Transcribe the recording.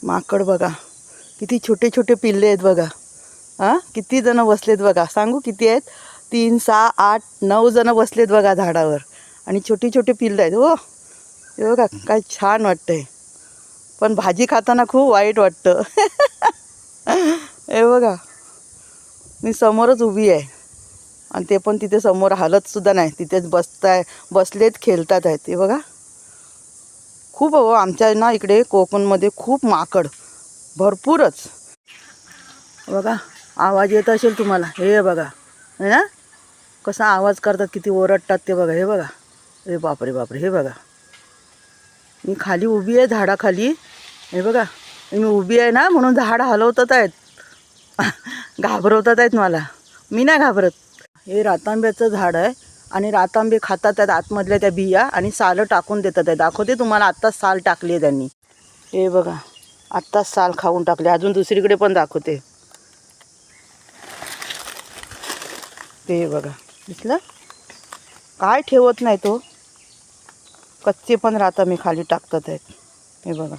माकड बघा, किती छोटे छोटे पिल्ले आहेत बघा. हां, किती जण बसलेत बघा. सांगू किती आहेत? 3, 6, 8, 9 जण बसलेत बघा झाडावर. आणि छोटी छोटी पिल्लं आहेत. हो, हे बघा काय छान वाटतंय. पण भाजी खाताना खूप वाईट वाटतं. हे बघा, मी समोरच उभी आहे आणि ते पण तिथे समोर हालतसुद्धा नाही, तिथेच बसलेत, खेळतात आहेत. हे बघा, खूप हो आमच्या ना इकडे कोकणमध्ये खूप माकड, भरपूरच. बघा, आवाज येत असेल तुम्हाला. हे बघा, है ना, कसा आवाज करतात, किती ओरडतात ते बघा. हे बघा, हे बापरे बापरे. हे बघा, मी खाली उभी आहे झाडाखाली. हे बघा, मी उभी आहे ना म्हणून झाड हलवतात आहेत. घाबरवतात आहेत मला. मी नाही घाबरत. हे रातांब्याचं झाड आहे आणि रातांबे खातात आहेत आतमधल्या त्या बिया आणि सालं टाकून देतात आहे. दाखवते तुम्हाला, आत्ताच साल टाकली आहे त्यांनी. हे बघा, आत्ताच साल खाऊन टाकले. अजून दुसरीकडे पण दाखवते. ते बघा, दिसलं, काय ठेवत नाही तो. कच्चे पण रातांबे खाली टाकतात आहेत. हे बघा.